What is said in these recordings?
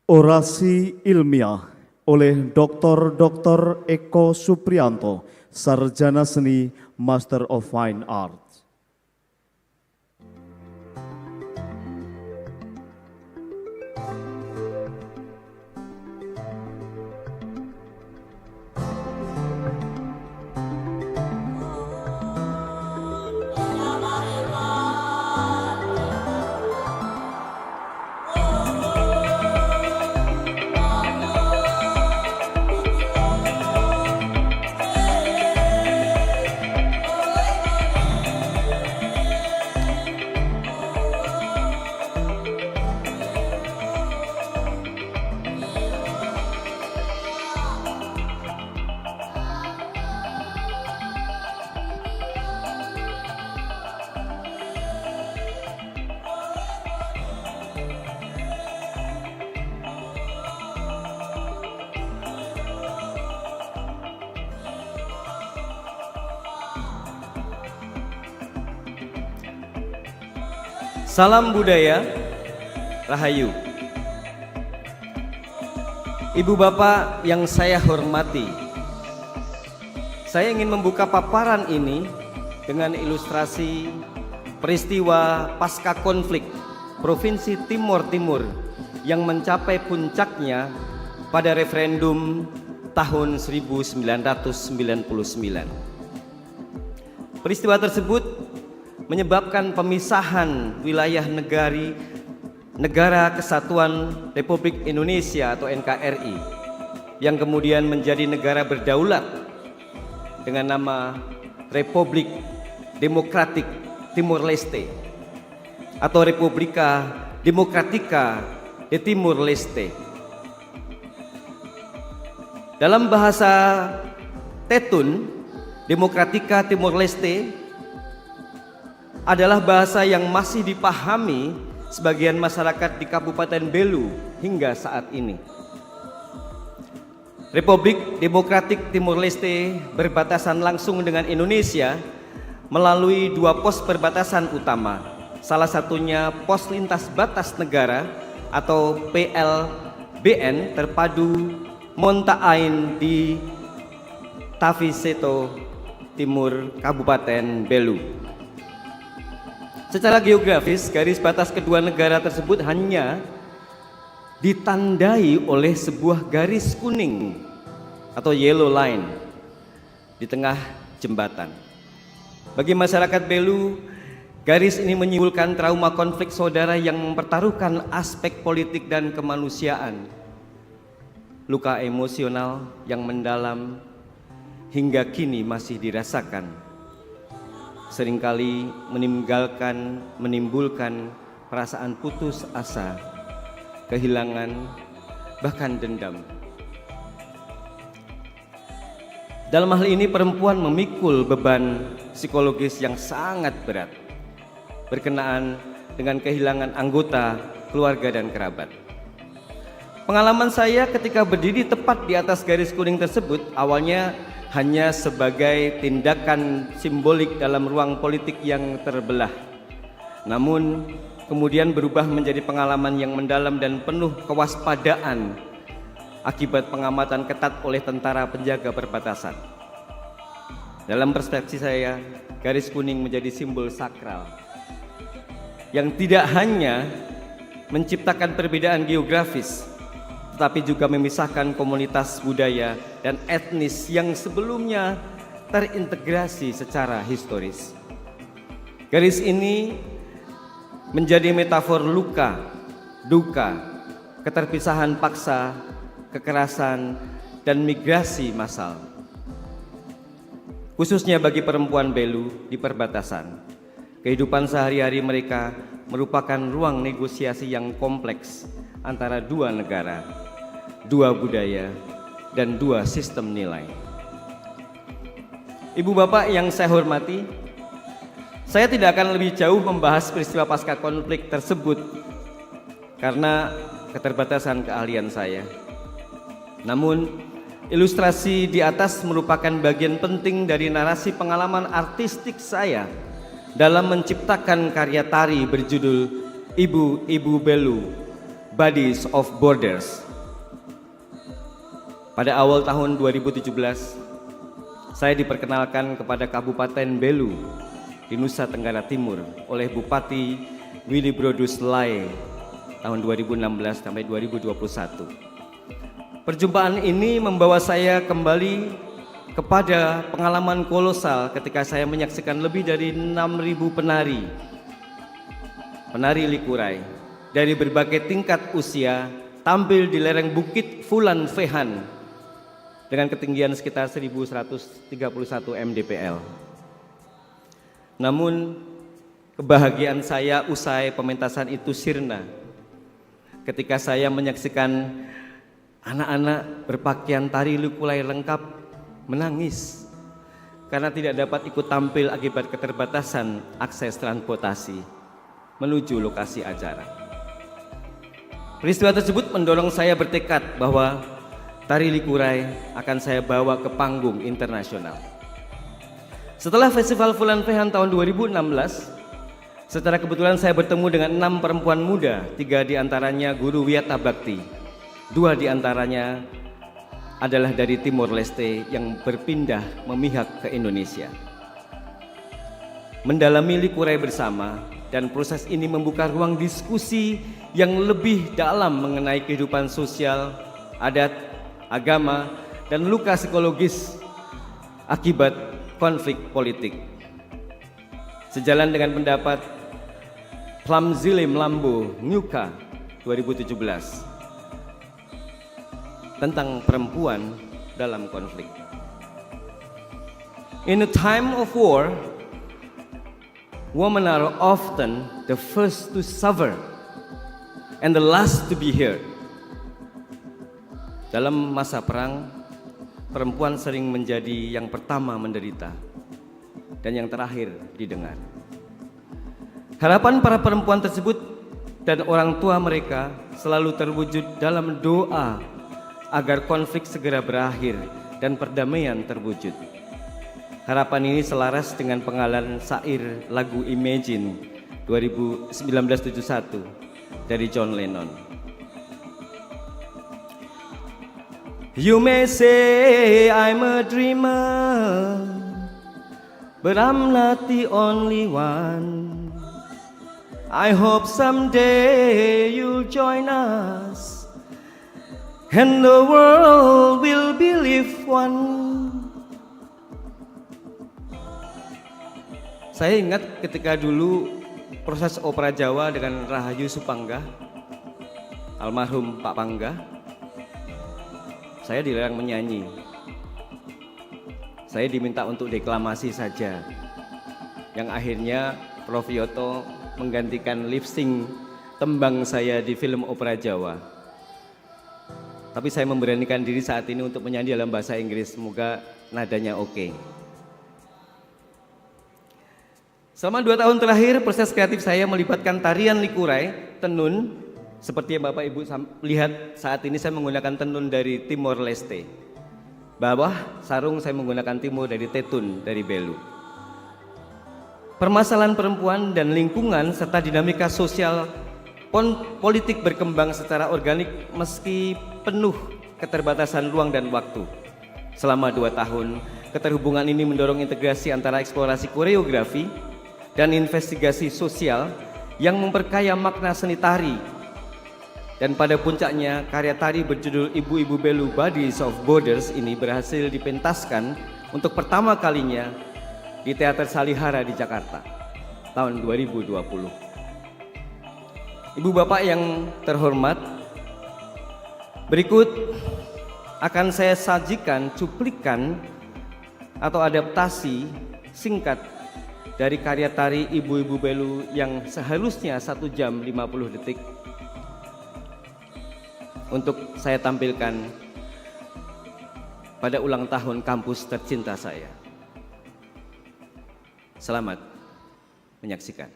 Orasi ilmiah oleh Dr. Eko Suprianto, Sarjana Seni, Master of Fine Arts. Salam budaya, Rahayu. Ibu bapak yang saya hormati, saya ingin membuka paparan ini dengan ilustrasi peristiwa pasca konflik Provinsi Timor Timur yang mencapai puncaknya pada referendum tahun 1999. Peristiwa tersebut menyebabkan pemisahan wilayah Negara Kesatuan Republik Indonesia atau NKRI yang kemudian menjadi negara berdaulat dengan nama Republik Demokratik Timor Leste atau Republika Demokratika de Timor Leste. Dalam bahasa Tetun, Demokratika Timor Leste adalah bahasa yang masih dipahami sebagian masyarakat di Kabupaten Belu hingga saat ini. Republik Demokratik Timor Leste berbatasan langsung dengan Indonesia melalui dua pos perbatasan utama. Salah satunya pos lintas batas negara atau PLBN terpadu Monta Ain di Taviseto Timur, Kabupaten Belu. Secara geografis, garis batas kedua negara tersebut hanya ditandai oleh sebuah garis kuning atau yellow line di tengah jembatan. Bagi masyarakat Belu, garis ini menyimpulkan trauma konflik saudara yang mempertaruhkan aspek politik dan kemanusiaan, luka emosional yang mendalam hingga kini masih dirasakan. Seringkali menimbulkan perasaan putus asa, kehilangan, bahkan dendam. Dalam hal ini perempuan memikul beban psikologis yang sangat berat berkenaan dengan kehilangan anggota keluarga dan kerabat. Pengalaman saya ketika berdiri tepat di atas garis kuning tersebut awalnya hanya sebagai tindakan simbolik dalam ruang politik yang terbelah. Namun kemudian berubah menjadi pengalaman yang mendalam dan penuh kewaspadaan akibat pengamatan ketat oleh tentara penjaga perbatasan. Dalam perspektif saya, garis kuning menjadi simbol sakral yang tidak hanya menciptakan perbedaan geografis, tetapi juga memisahkan komunitas budaya dan etnis yang sebelumnya terintegrasi secara historis. Garis ini menjadi metafor luka, duka, keterpisahan paksa, kekerasan, dan migrasi massal. Khususnya bagi perempuan Belu di perbatasan, kehidupan sehari-hari mereka merupakan ruang negosiasi yang kompleks antara dua negara, dua budaya, dan dua sistem nilai. Ibu bapak yang saya hormati, saya tidak akan lebih jauh membahas peristiwa pasca konflik tersebut karena keterbatasan keahlian saya. Namun, ilustrasi di atas merupakan bagian penting dari narasi pengalaman artistik saya dalam menciptakan karya tari berjudul Ibu-Ibu Belu Buddies of Borders. Pada awal tahun 2017, saya diperkenalkan kepada Kabupaten Belu di Nusa Tenggara Timur oleh Bupati Willy Brodus Lai tahun 2016 sampai 2021. Perjumpaan ini membawa saya kembali kepada pengalaman kolosal ketika saya menyaksikan lebih dari 6.000 penari likurai dari berbagai tingkat usia tampil di lereng Bukit Fulan Fehan dengan ketinggian sekitar 1131 mdpl. Namun kebahagiaan saya usai pementasan itu sirna ketika saya menyaksikan anak-anak berpakaian tari likurai lengkap menangis karena tidak dapat ikut tampil akibat keterbatasan akses transportasi menuju lokasi acara. Peristiwa tersebut mendorong saya bertekad bahwa tari likurai akan saya bawa ke panggung internasional. Setelah Festival Fulan Fehan tahun 2016, secara kebetulan saya bertemu dengan 6 perempuan muda, 3 diantaranya guru Wiyata Bakti, 2 diantaranya adalah dari Timor Leste yang berpindah memihak ke Indonesia. Mendalami likurai bersama dan proses ini membuka ruang diskusi yang lebih dalam mengenai kehidupan sosial, adat, agama, dan luka psikologis akibat konflik politik. Sejalan dengan pendapat Plamzile Mlambo Nyuka 2017 tentang perempuan dalam konflik. In a time of war, women are often the first to suffer and the last to be heard. Dalam masa perang, perempuan sering menjadi yang pertama menderita dan yang terakhir didengar. Harapan para perempuan tersebut dan orang tua mereka selalu terwujud dalam doa agar konflik segera berakhir dan perdamaian terwujud. Harapan ini selaras dengan penggalan syair lagu Imagine 1971 dari John Lennon. You may say I'm a dreamer, but I'm not the only one. I hope someday you'll join us, and the world will believe one. Saya ingat ketika dulu proses opera Jawa dengan Rahayu Supangga, almarhum Pak Pangga, saya dilarang menyanyi. Saya diminta untuk deklamasi saja. Yang akhirnya Prof Yoto menggantikan lip sync tembang saya di film opera Jawa. Tapi saya memberanikan diri saat ini untuk menyanyi dalam bahasa Inggris. Semoga nadanya oke. Selama 2 tahun terakhir, proses kreatif saya melibatkan tarian likurai, tenun. Seperti yang Bapak Ibu lihat saat ini saya menggunakan tenun dari Timor Leste. Bawah sarung saya menggunakan timur dari Tetun dari Belu. Permasalahan perempuan dan lingkungan serta dinamika sosial politik berkembang secara organik meski penuh keterbatasan ruang dan waktu. Selama 2 tahun, keterhubungan ini mendorong integrasi antara eksplorasi koreografi dan investigasi sosial yang memperkaya makna seni tari. Dan pada puncaknya, karya tari berjudul Ibu-Ibu Belu Buddies of Borders ini berhasil dipentaskan untuk pertama kalinya di Teater Salihara di Jakarta tahun 2020. Ibu bapak yang terhormat, berikut akan saya sajikan cuplikan atau adaptasi singkat dari karya tari Ibu-Ibu Belu yang seharusnya 1 jam 50 detik untuk saya tampilkan pada ulang tahun kampus tercinta saya. Selamat menyaksikan.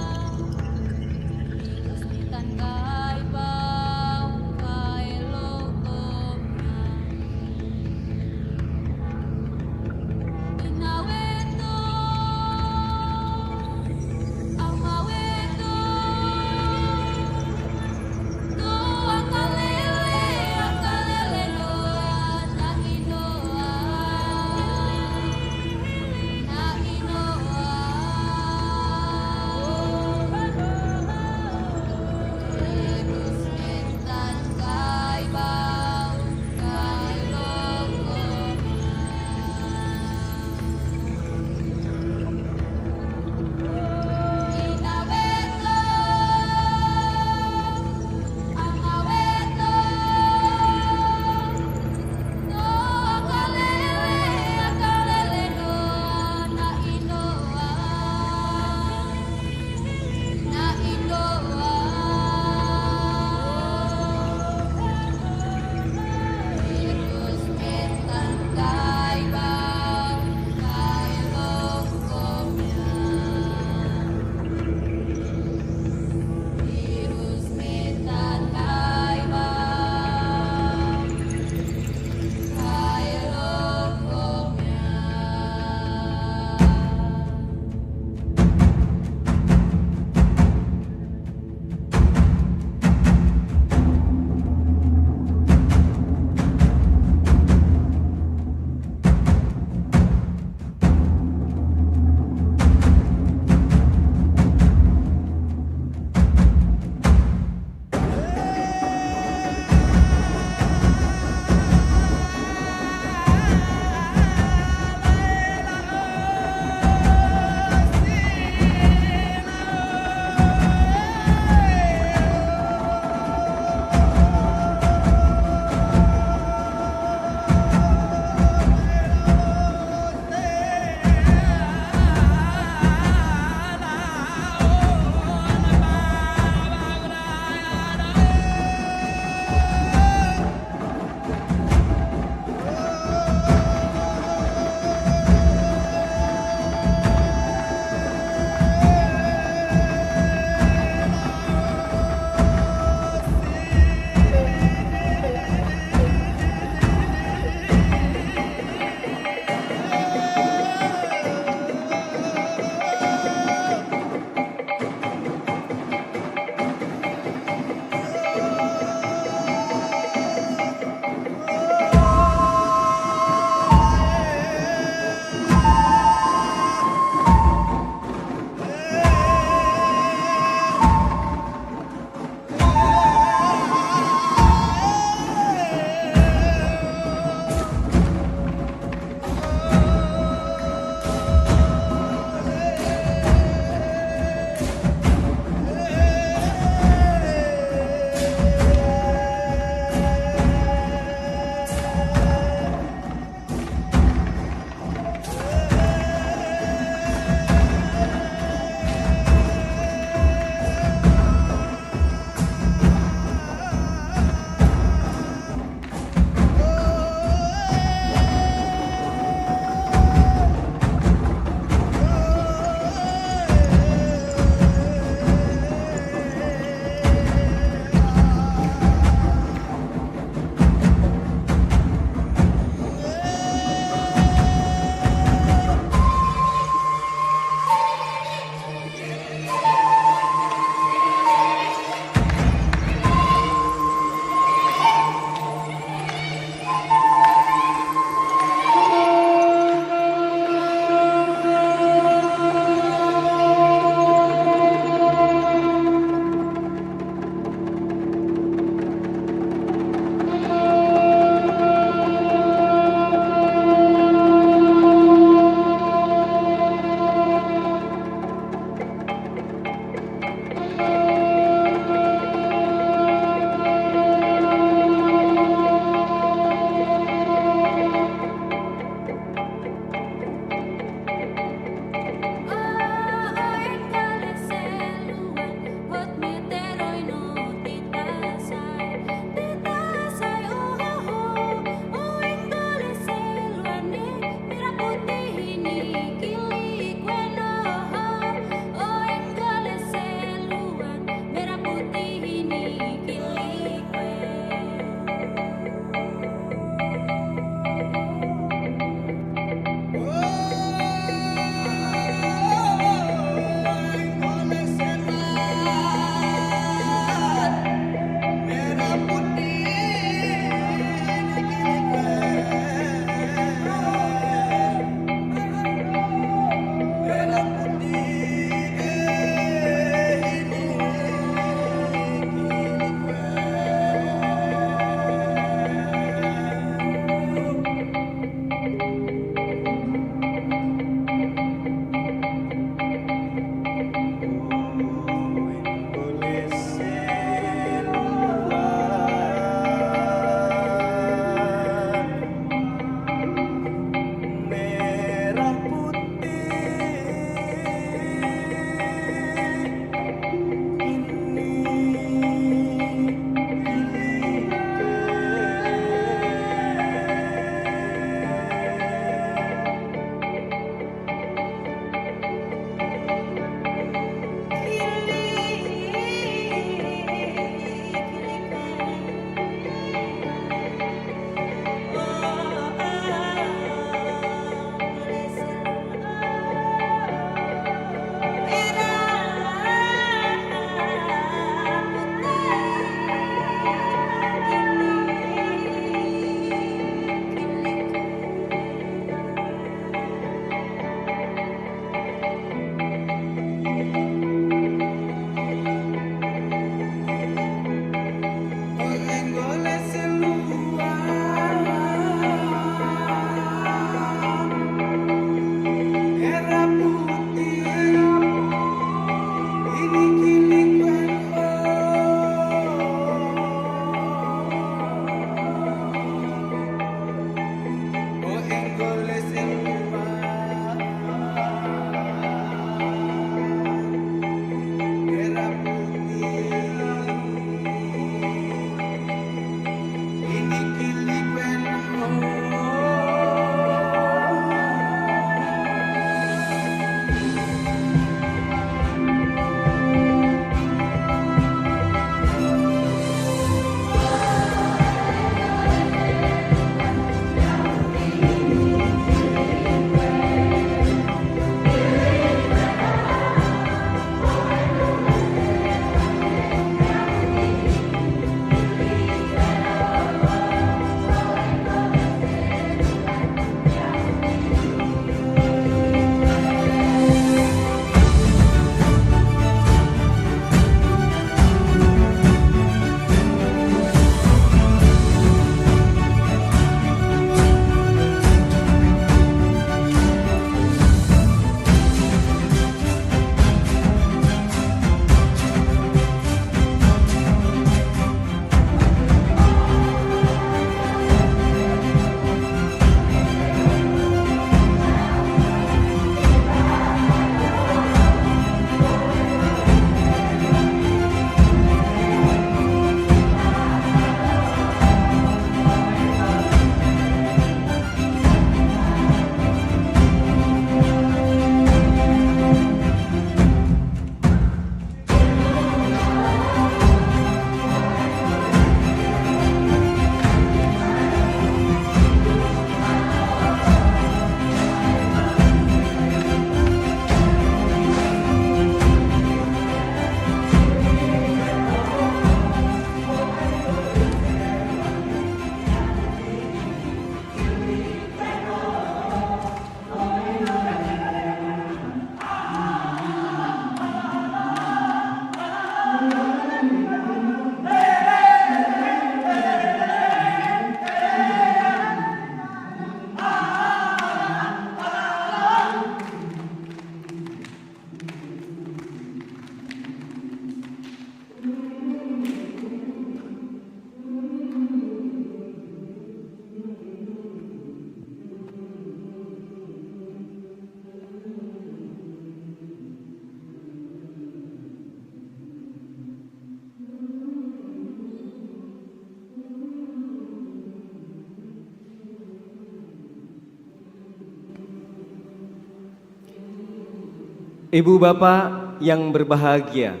Ibu bapak yang berbahagia,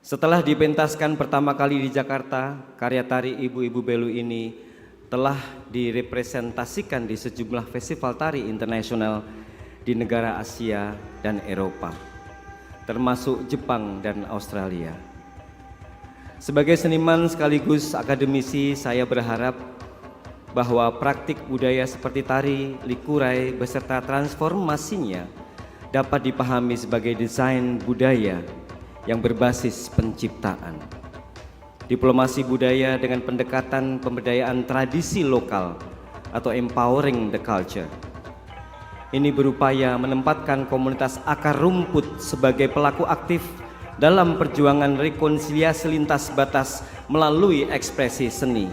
setelah dipentaskan pertama kali di Jakarta, karya tari Ibu-Ibu Belu ini telah direpresentasikan di sejumlah festival tari internasional di negara Asia dan Eropa, termasuk Jepang dan Australia. Sebagai seniman sekaligus akademisi, saya berharap bahwa praktik budaya seperti tari, likurai beserta transformasinya dapat dipahami sebagai desain budaya yang berbasis penciptaan. Diplomasi budaya dengan pendekatan pemberdayaan tradisi lokal atau empowering the culture. Ini berupaya menempatkan komunitas akar rumput sebagai pelaku aktif dalam perjuangan rekonsiliasi lintas batas melalui ekspresi seni.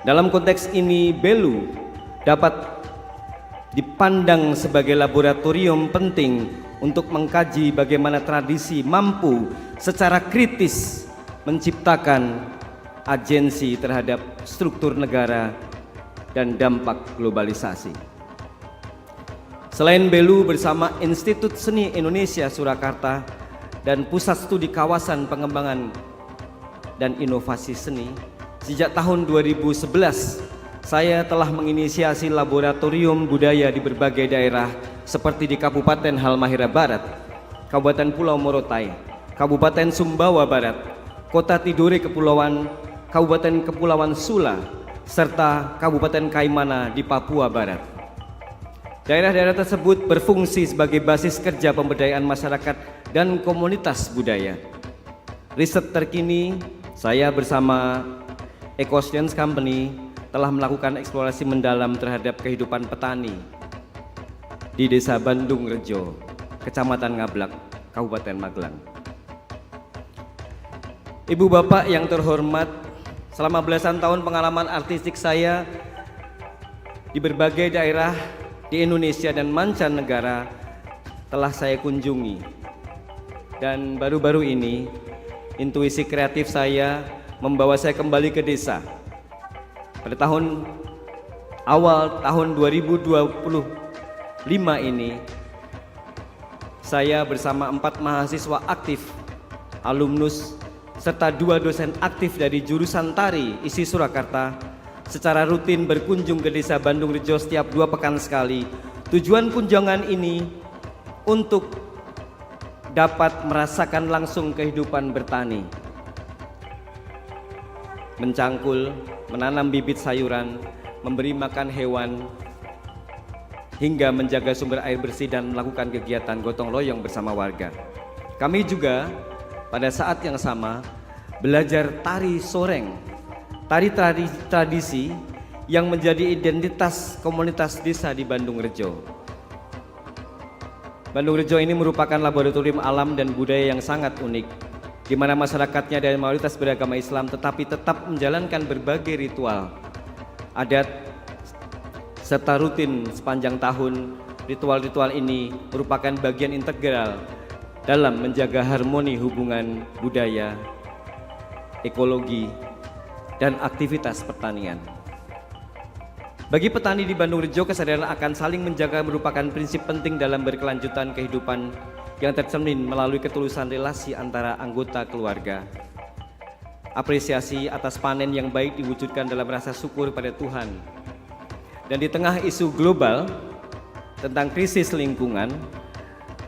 Dalam konteks ini, Belu dapat dipandang sebagai laboratorium penting untuk mengkaji bagaimana tradisi mampu secara kritis menciptakan agensi terhadap struktur negara dan dampak globalisasi. Selain Belu bersama Institut Seni Indonesia Surakarta dan Pusat Studi Kawasan Pengembangan dan Inovasi Seni, sejak tahun 2011 saya telah menginisiasi laboratorium budaya di berbagai daerah seperti di Kabupaten Halmahera Barat, Kabupaten Pulau Morotai, Kabupaten Sumbawa Barat, Kota Tidore Kepulauan, Kabupaten Kepulauan Sula, serta Kabupaten Kaimana di Papua Barat. Daerah-daerah tersebut berfungsi sebagai basis kerja pemberdayaan masyarakat dan komunitas budaya. Riset terkini, saya bersama EcoScience Company telah melakukan eksplorasi mendalam terhadap kehidupan petani di Desa Bandung Rejo, Kecamatan Ngablak, Kabupaten Magelang. Ibu bapak yang terhormat, selama belasan tahun pengalaman artistik saya di berbagai daerah di Indonesia dan mancanegara telah saya kunjungi. Dan baru-baru ini intuisi kreatif saya membawa saya kembali ke desa. Pada awal tahun 2025 ini, saya bersama 4 mahasiswa aktif, alumnus, serta 2 dosen aktif dari jurusan tari ISI Surakarta secara rutin berkunjung ke Desa Bandung Rejo setiap 2 pekan sekali. Tujuan kunjungan ini untuk dapat merasakan langsung kehidupan bertani, mencangkul, menanam bibit sayuran, memberi makan hewan, hingga menjaga sumber air bersih dan melakukan kegiatan gotong royong bersama warga. Kami juga pada saat yang sama belajar tari soreng, tari tradisi yang menjadi identitas komunitas desa di Bandung Rejo. Bandung Rejo ini merupakan laboratorium alam dan budaya yang sangat unik, di mana masyarakatnya dari mayoritas beragama Islam tetapi tetap menjalankan berbagai ritual adat serta rutin sepanjang tahun. Ritual-ritual ini merupakan bagian integral dalam menjaga harmoni hubungan budaya, ekologi, dan aktivitas pertanian. Bagi petani di Bandung Rejo, kesadaran akan saling menjaga merupakan prinsip penting dalam berkelanjutan kehidupan yang tercermin melalui ketulusan relasi antara anggota keluarga. Apresiasi atas panen yang baik diwujudkan dalam rasa syukur pada Tuhan. Dan di tengah isu global tentang krisis lingkungan,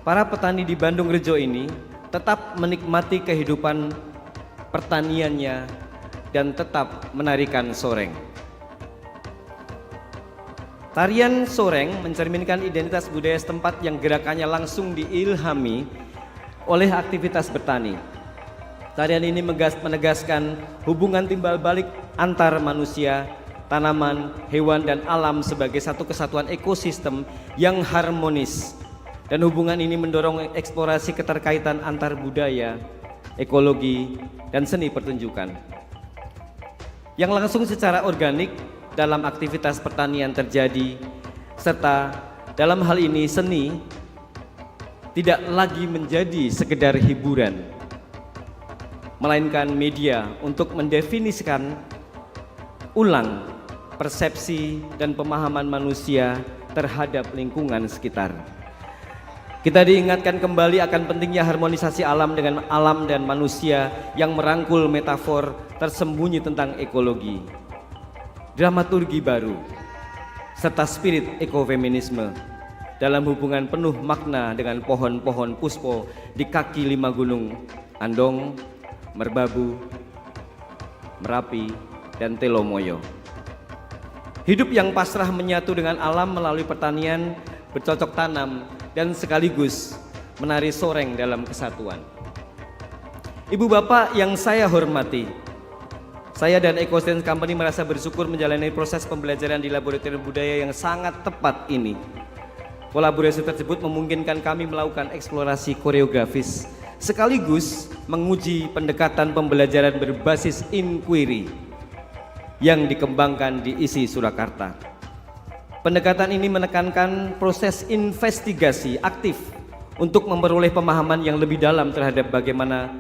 para petani di Bandung Rejo ini tetap menikmati kehidupan pertaniannya dan tetap menarikan soreng. Tarian soreng mencerminkan identitas budaya setempat yang gerakannya langsung diilhami oleh aktivitas bertani. Tarian ini menegaskan hubungan timbal balik antar manusia, tanaman, hewan, dan alam sebagai satu kesatuan ekosistem yang harmonis. Dan hubungan ini mendorong eksplorasi keterkaitan antar budaya, ekologi, dan seni pertunjukan yang langsung secara organik dalam aktivitas pertanian terjadi, serta dalam hal ini seni tidak lagi menjadi sekedar hiburan, melainkan media untuk mendefinisikan ulang persepsi dan pemahaman manusia terhadap lingkungan sekitar. Kita diingatkan kembali akan pentingnya harmonisasi alam dengan alam dan manusia yang merangkul metafor tersembunyi tentang ekologi, dramaturgi baru, serta spirit ekofeminisme dalam hubungan penuh makna dengan pohon-pohon puspo di kaki 5 gunung Andong, Merbabu, Merapi, dan Telomoyo. Hidup yang pasrah menyatu dengan alam melalui pertanian, bercocok tanam, dan sekaligus menari soreng dalam kesatuan. Ibu bapak yang saya hormati, saya dan EcoSense Company merasa bersyukur menjalani proses pembelajaran di laboratorium budaya yang sangat tepat ini. Kolaborasi tersebut memungkinkan kami melakukan eksplorasi koreografis sekaligus menguji pendekatan pembelajaran berbasis inquiry yang dikembangkan di ISI Surakarta. Pendekatan ini menekankan proses investigasi aktif untuk memperoleh pemahaman yang lebih dalam terhadap bagaimana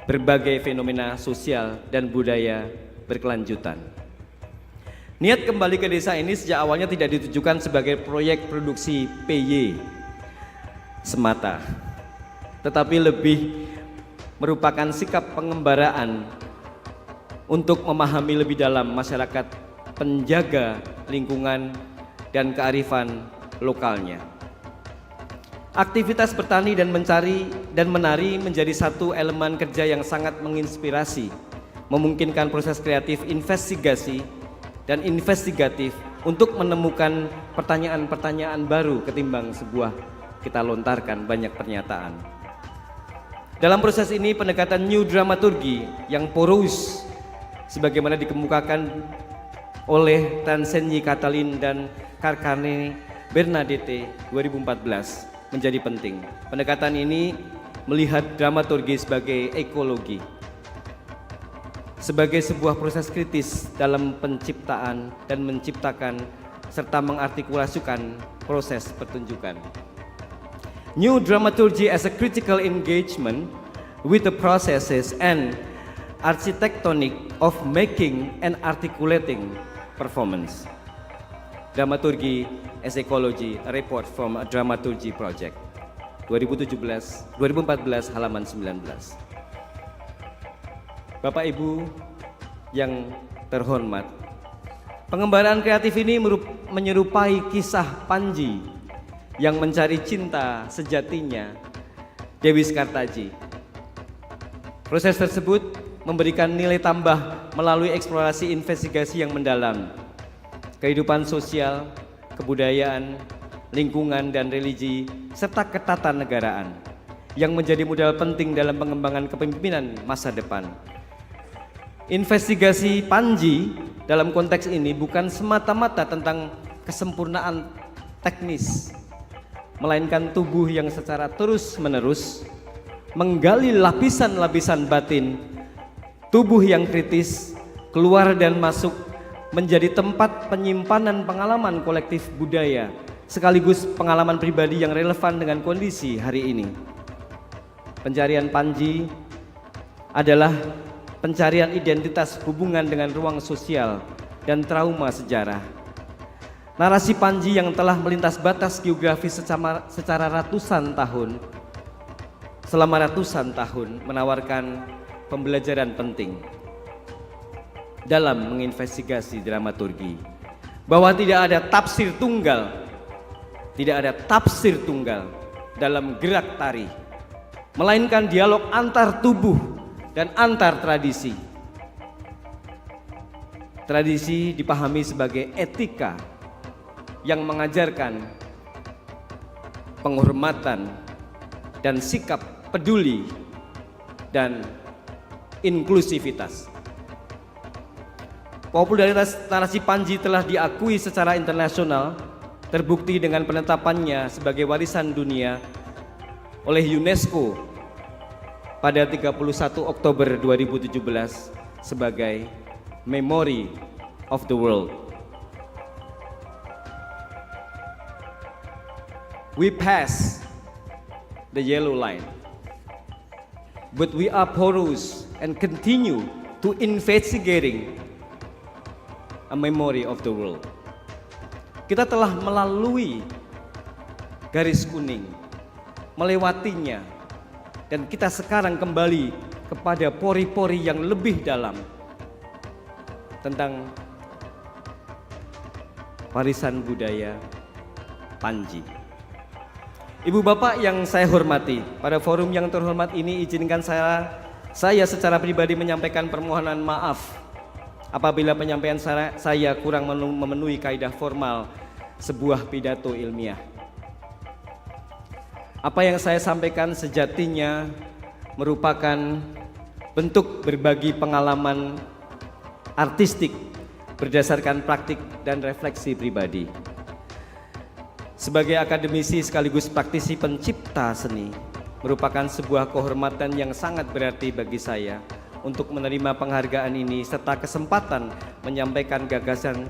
berbagai fenomena sosial dan budaya berkelanjutan. Niat kembali ke desa ini sejak awalnya tidak ditujukan sebagai proyek produksi PY semata, tetapi lebih merupakan sikap pengembaraan untuk memahami lebih dalam masyarakat penjaga lingkungan dan kearifan lokalnya. Aktivitas bertani dan mencari dan menari menjadi satu elemen kerja yang sangat menginspirasi, memungkinkan proses kreatif investigasi dan investigatif untuk menemukan pertanyaan-pertanyaan baru ketimbang sebuah kita lontarkan banyak pernyataan. Dalam proses ini pendekatan new dramaturgi yang porous sebagaimana dikemukakan oleh Tansenyi Katalin dan Karkane Bernadette 2014 menjadi penting. Pendekatan ini melihat dramaturgi sebagai ekologi, sebagai sebuah proses kritis dalam penciptaan dan menciptakan serta mengartikulasikan proses pertunjukan. New dramaturgy as a critical engagement with the processes and architectonic of making and articulating performance. Dramaturgy as Ecology, a report from a dramaturgy project 2014 halaman 19. Bapak Ibu yang terhormat, pengembaraan kreatif ini menyerupai kisah Panji yang mencari cinta sejatinya Dewi Skartaji. Proses tersebut memberikan nilai tambah melalui eksplorasi investigasi yang mendalam kehidupan sosial, kebudayaan, lingkungan, dan religi, serta ketatanegaraan yang menjadi modal penting dalam pengembangan kepemimpinan masa depan. Investigasi Panji dalam konteks ini bukan semata-mata tentang kesempurnaan teknis, melainkan tubuh yang secara terus-menerus menggali lapisan-lapisan batin, tubuh yang kritis, keluar dan masuk menjadi tempat penyimpanan pengalaman kolektif budaya sekaligus pengalaman pribadi yang relevan dengan kondisi hari ini. Pencarian Panji adalah pencarian identitas hubungan dengan ruang sosial dan trauma sejarah. Narasi Panji yang telah melintas batas geografis secara ratusan tahun, selama ratusan tahun menawarkan pembelajaran penting dalam menginvestigasi dramaturgi, bahwa tidak ada tafsir tunggal dalam gerak tari, melainkan dialog antar tubuh dan antar tradisi. Tradisi dipahami sebagai etika yang mengajarkan penghormatan dan sikap peduli dan inklusivitas. Popularitas narasi Panji telah diakui secara internasional, terbukti dengan penetapannya sebagai warisan dunia oleh UNESCO pada 31 Oktober 2017 sebagai Memory of the World. We pass the yellow line, but we are porous and continue to investigating a memory of the world. Kita telah melalui garis kuning melewatinya, dan kita sekarang kembali kepada pori-pori yang lebih dalam tentang warisan budaya Panji. Ibu bapak yang saya hormati, pada forum yang terhormat ini izinkan saya secara pribadi menyampaikan permohonan maaf apabila penyampaian saya kurang memenuhi kaidah formal sebuah pidato ilmiah. Apa yang saya sampaikan sejatinya merupakan bentuk berbagi pengalaman artistik berdasarkan praktik dan refleksi pribadi. Sebagai akademisi sekaligus praktisi pencipta seni, merupakan sebuah kehormatan yang sangat berarti bagi saya untuk menerima penghargaan ini serta kesempatan menyampaikan gagasan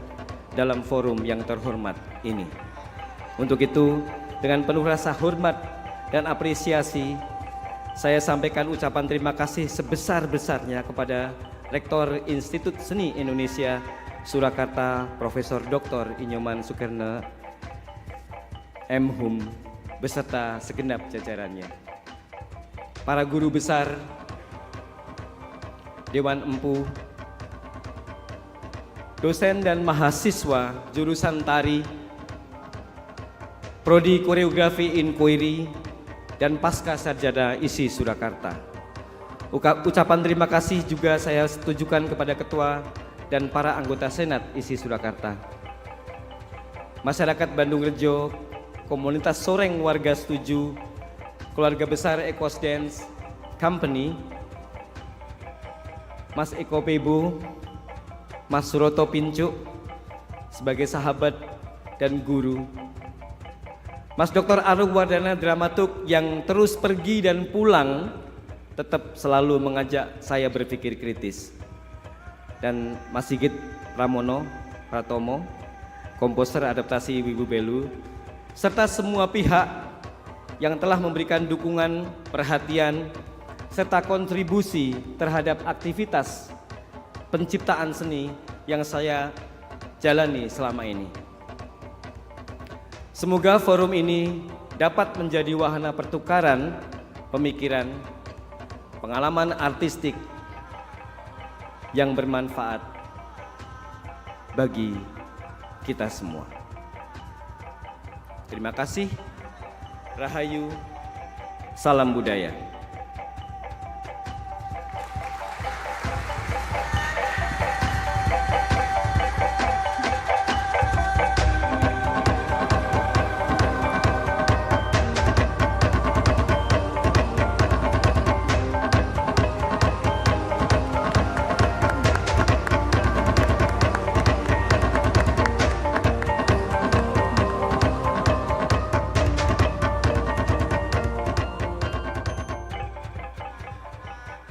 dalam forum yang terhormat ini. Untuk itu, dengan penuh rasa hormat dan apresiasi, saya sampaikan ucapan terima kasih sebesar-besarnya kepada Rektor Institut Seni Indonesia Surakarta Profesor Dr. Inyoman Sukerna M.Hum beserta segenap jajarannya. Para guru besar, Dewan Empu, dosen dan mahasiswa jurusan tari, Prodi Koreografi Inquiry, dan Pasca Sarjana ISI Surakarta. Ucapan terima kasih juga saya tujukan kepada Ketua dan para anggota Senat ISI Surakarta, masyarakat Bandung Rejo, komunitas Soreng Warga Setuju, keluarga besar Ekos Dance Company, Mas Eko Pebo, Mas Suroto Pincuk sebagai sahabat dan guru, Mas Dr. Arung Wardana dramaturg yang terus pergi dan pulang tetap selalu mengajak saya berpikir kritis, dan Mas Sigit Pratomo, komposer adaptasi Wibu Belu, serta semua pihak yang telah memberikan dukungan, perhatian, serta kontribusi terhadap aktivitas penciptaan seni yang saya jalani selama ini. Semoga forum ini dapat menjadi wahana pertukaran pemikiran, pengalaman artistik yang bermanfaat bagi kita semua. Terima kasih. Rahayu, salam budaya.